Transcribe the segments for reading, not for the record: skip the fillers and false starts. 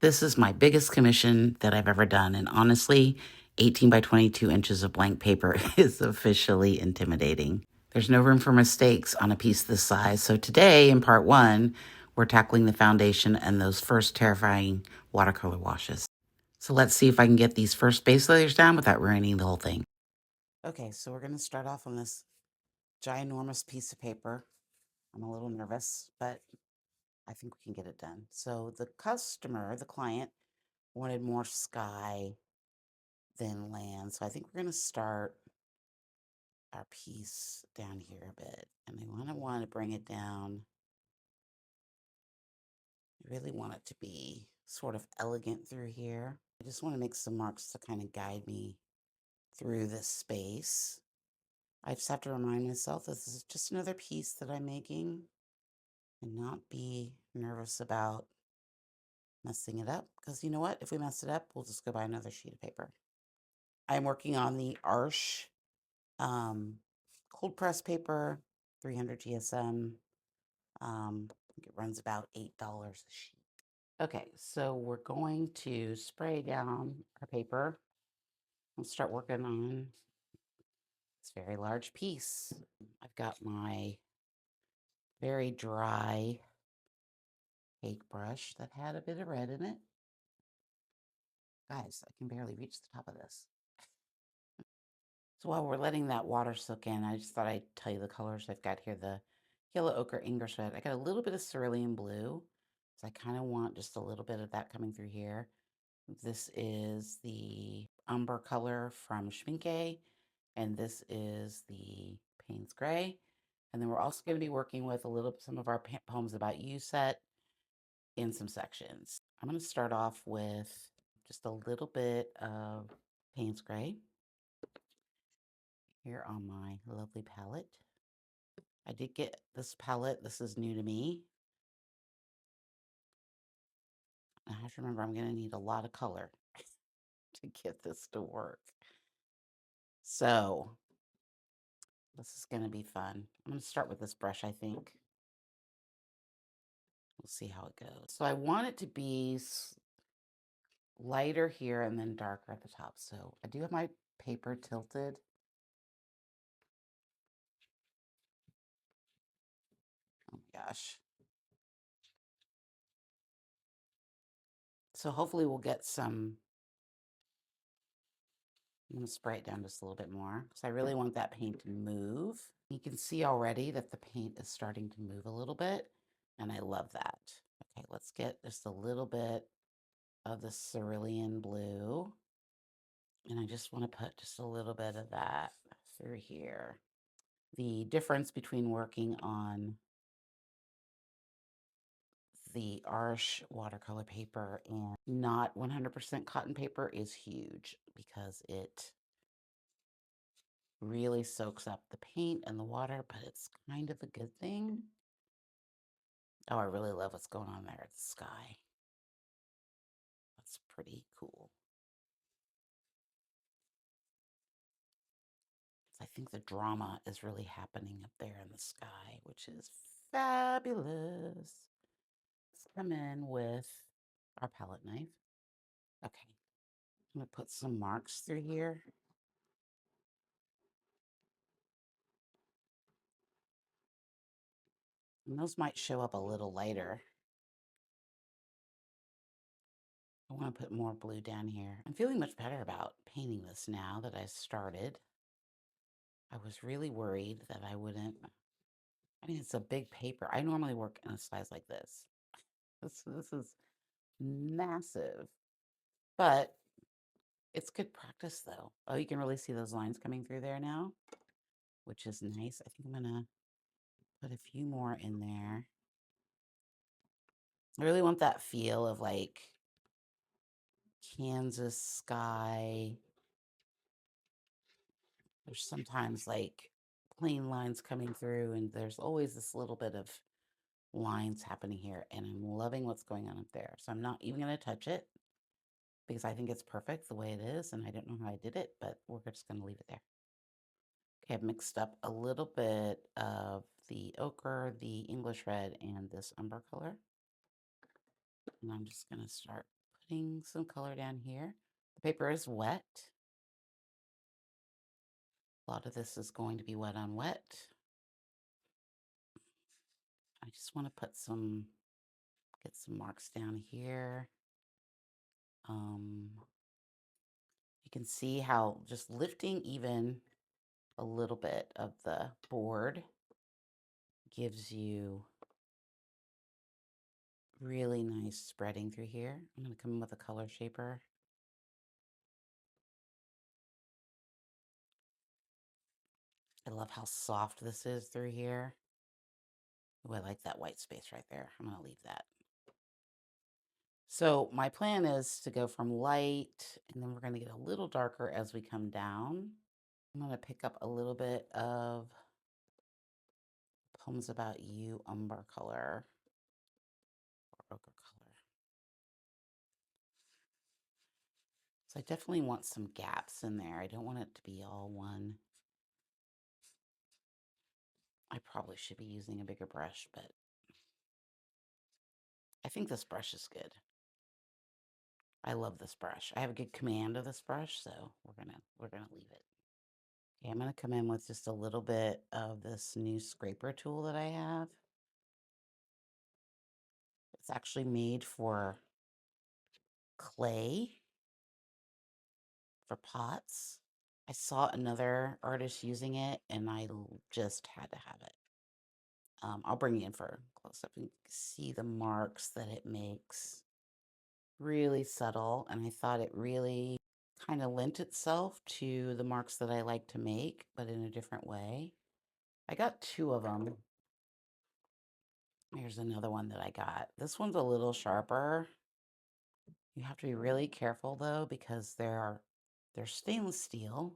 This is my biggest commission that I've ever done, and honestly, 18 by 22 inches of blank paper is officially intimidating. There's no room for mistakes on a piece this size, so today, in part one, we're tackling the foundation and those first terrifying watercolor washes. So let's see if I can get these first base layers down without ruining the whole thing. Okay, so we're going to start off on this ginormous piece of paper. I'm a little nervous, but I think we can get it done. So the customer, the client, wanted more sky than land. So I think we're going to start our piece down here a bit. And I want to bring it down. I really want it to be sort of elegant through here. I just want to make some marks to kind of guide me through this space. I just have to remind myself this is just another piece that I'm making and not be nervous about messing it up. Because you know what? If we mess it up, we'll just go buy another sheet of paper. I'm working on the Arsh cold press paper, 300 GSM. I think it runs about $8 a sheet. Okay, so we're going to spray down our paper and start working on this very large piece. I've got my very dry cake brush that had a bit of red in it. Guys, I can barely reach the top of this. So while we're letting that water soak in, I just thought I'd tell you the colors I've got here. The yellow ochre English red. I got a little bit of cerulean blue. So I kind of want just a little bit of that coming through here. This is the umber color from Schmincke. And this is the Payne's Gray. And then we're also going to be working with some of our poems about you set in some sections. I'm going to start off with just a little bit of Payne's Gray here on my lovely palette. I did get this palette. This is new to me. I have to remember I'm going to need a lot of color to get this to work. So this is going to be fun. I'm going to start with this brush, I think. We'll see how it goes. So I want it to be lighter here and then darker at the top. So I do have my paper tilted. Oh my gosh. So hopefully we'll get some. I'm going to spray it down just a little bit more because I really want that paint to move. You can see already that the paint is starting to move a little bit, and I love that. Okay, let's get just a little bit of the cerulean blue, and I just want to put just a little bit of that through here. The difference between working on the Arsh watercolor paper and not 100% cotton paper is huge because it really soaks up the paint and the water, but it's kind of a good thing. Oh, I really love what's going on there at the sky. That's pretty cool. I think the drama is really happening up there in the sky, which is fabulous. Let's come in with our palette knife. Okay, I'm gonna put some marks through here. And those might show up a little later. I want to put more blue down here. I'm feeling much better about painting this now that I started. I was really worried that I wouldn't. I mean, it's a big paper. I normally work in a size like this. This is massive, but it's good practice though. Oh, you can really see those lines coming through there now, which is nice. I think I'm gonna put a few more in there. I really want that feel of like Kansas sky. There's sometimes like plain lines coming through, and there's always this little bit of lines happening here, and I'm loving what's going on up there. So I'm not even going to touch it because I think it's perfect the way it is, and I don't know how I did it, but we're just going to leave it there. Okay, I've mixed up a little bit of the ochre, the English red, and this umber color. And I'm just going to start putting some color down here. The paper is wet. A lot of this is going to be wet on wet. I just want to put get some marks down here. You can see how just lifting even a little bit of the board gives you really nice spreading through here. I'm going to come in with a color shaper. I love how soft this is through here. Ooh, I like that white space right there. I'm going to leave that. So my plan is to go from light, and then we're going to get a little darker as we come down. I'm going to pick up a little bit of Poems About You umber color or ochre color. So I definitely want some gaps in there. I don't want it to be all one. I probably should be using a bigger brush, but I think this brush is good. I love this brush. I have a good command of this brush, so we're gonna leave it. Okay, I'm gonna come in with just a little bit of this new scraper tool that I have. It's actually made for clay, for pots. I saw another artist using it, and I just had to have it. I'll bring you in for a close-up and see the marks that it makes. Really subtle, and I thought it really kind of lent itself to the marks that I like to make, but in a different way. I got 2 of them. Here's another one that I got. This one's a little sharper. You have to be really careful though, because they're stainless steel.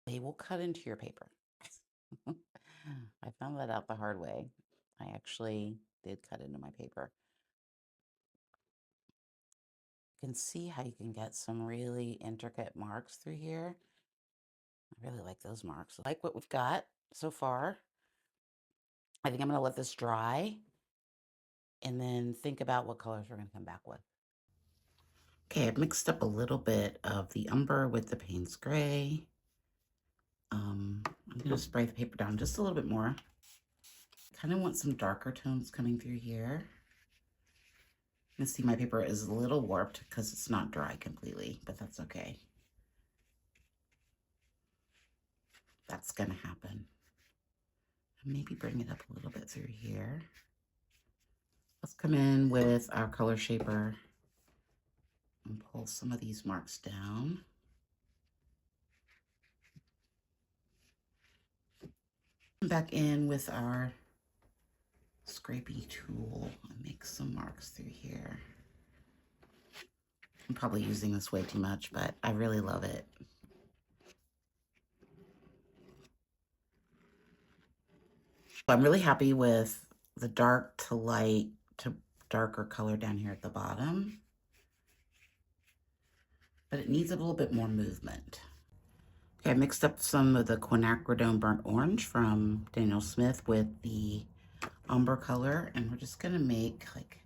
They will cut into your paper. I found that out the hard way. I actually did cut into my paper. You can see how you can get some really intricate marks through here. I really like those marks. I like what we've got so far. I think I'm going to let this dry and then think about what colors we're going to come back with. Okay, I've mixed up a little bit of the umber with the Payne's Gray. I'm going to spray the paper down just a little bit more. Kind of want some darker tones coming through here. You can see my paper is a little warped because it's not dry completely, but that's okay. That's going to happen. Maybe bring it up a little bit through here. Let's come in with our color shaper and pull some of these marks down. Come back in with our scrapey tool and make some marks through here. I'm probably using this way too much, but I really love it. I'm really happy with the dark to light to darker color down here at the bottom, but it needs a little bit more movement. Okay, I mixed up some of the quinacridone burnt orange from Daniel Smith with the umber color, and we're just gonna make, like,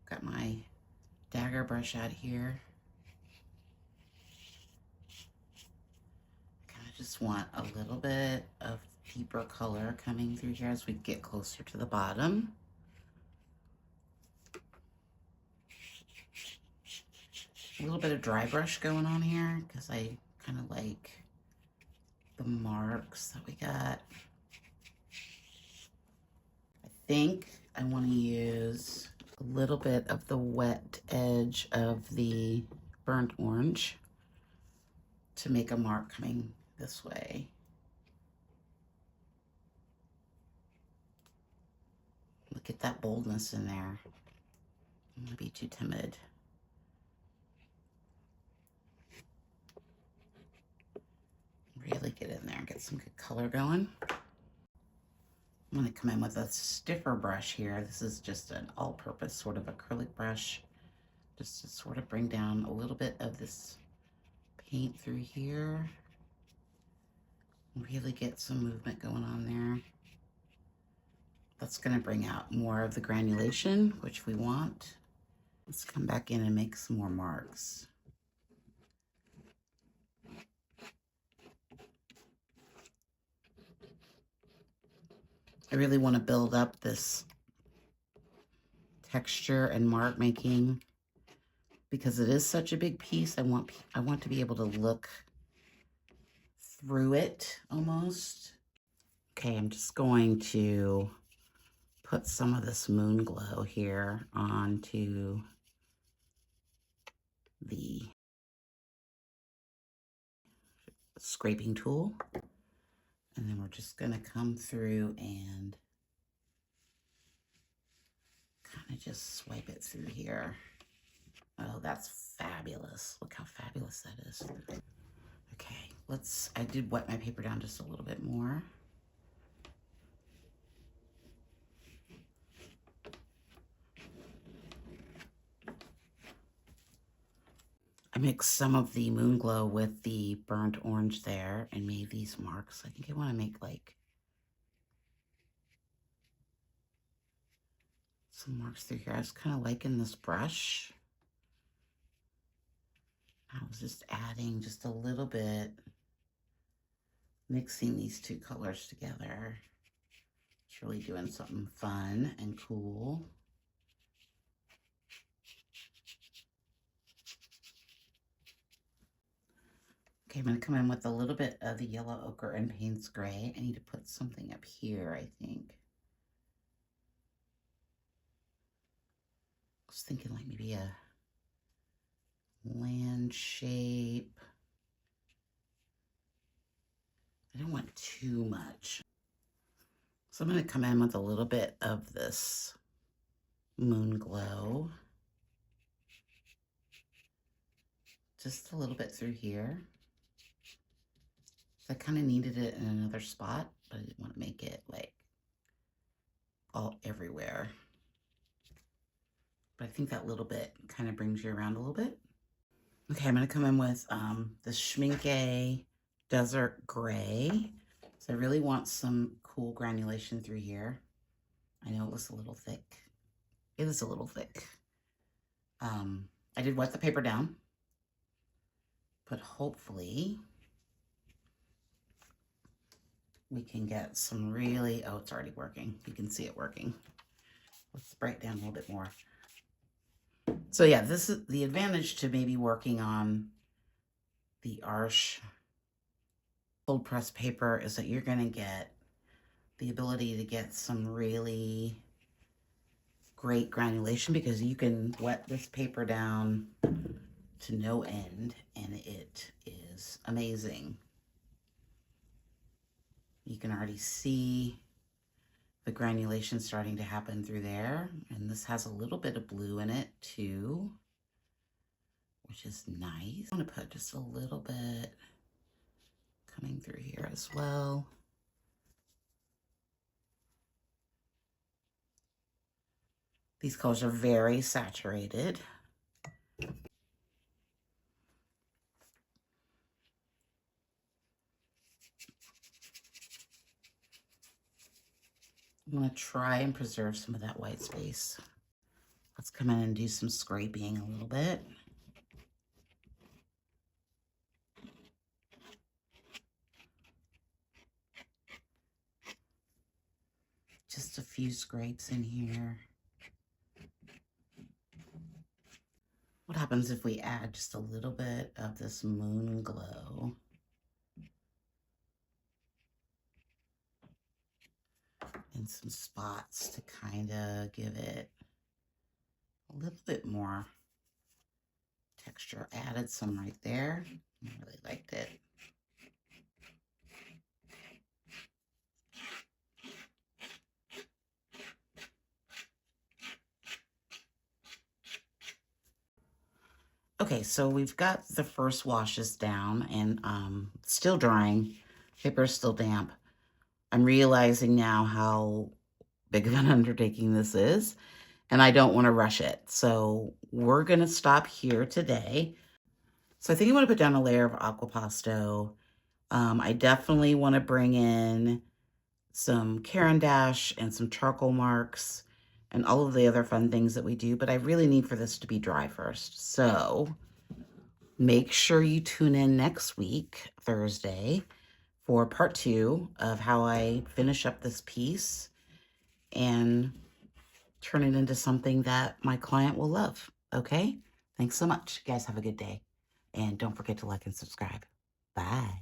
got my dagger brush out here. I kind of just want a little bit of deeper color coming through here as we get closer to the bottom. A little bit of dry brush going on here because I kind of like the marks that we got. I think I want to use a little bit of the wet edge of the burnt orange to make a mark coming this way. Look at that boldness in there. I'm gonna be too timid. Really get in there and get some good color going. I'm gonna come in with a stiffer brush here. This is just an all-purpose sort of acrylic brush, just to sort of bring down a little bit of this paint through here. Really get some movement going on there. That's gonna bring out more of the granulation, which we want. Let's come back in and make some more marks. I really want to build up this texture and mark making because it is such a big piece. I want to be able to look through it almost. Okay, I'm just going to put some of this Moonglow here onto the scraping tool. And then we're just going to come through and kind of just swipe it through here. Oh, that's fabulous. Look how fabulous that is. Okay, I did wet my paper down just a little bit more. I mixed some of the Moonglow with the burnt orange there and made these marks. I think I want to make like some marks through here. I was kind of liking this brush. I was just adding just a little bit, mixing these two colors together. It's really doing something fun and cool. Okay, I'm going to come in with a little bit of the yellow ochre and Payne's gray. I need to put something up here, I think. I was thinking like maybe a land shape. I don't want too much. So I'm going to come in with a little bit of this Moonglow. Just a little bit through here. I kind of needed it in another spot, but I didn't want to make it like all everywhere. But I think that little bit kind of brings you around a little bit. Okay, I'm going to come in with the Schmincke Desert Gray. So I really want some cool granulation through here. I know it was a little thick. It is a little thick. I did wet the paper down, but hopefully we can get some really, oh, it's already working. You can see it working. Let's spray it down a little bit more. So yeah, this is the advantage to maybe working on the Arches cold press paper is that you're going to get the ability to get some really great granulation because you can wet this paper down to no end and it is amazing. You can already see the granulation starting to happen through there. And this has a little bit of blue in it too, which is nice. I'm gonna put just a little bit coming through here as well. These colors are very saturated. I'm going to try and preserve some of that white space. Let's come in and do some scraping a little bit. Just a few scrapes in here. What happens if we add just a little bit of this Moonglow? In some spots to kind of give it a little bit more texture. I added some right there. I really liked it. Okay, so we've got the first washes down and still drying. Paper is still damp. I'm realizing now how big of an undertaking this is, and I don't want to rush it. So we're going to stop here today. So I think I want to put down a layer of aquapasto. I definitely want to bring in some Caran d'Ache and some charcoal marks and all of the other fun things that we do, but I really need for this to be dry first. So make sure you tune in next week, Thursday, for part 2 of how I finish up this piece and turn it into something that my client will love. Okay? Thanks so much. You guys have a good day. And don't forget to like and subscribe. Bye.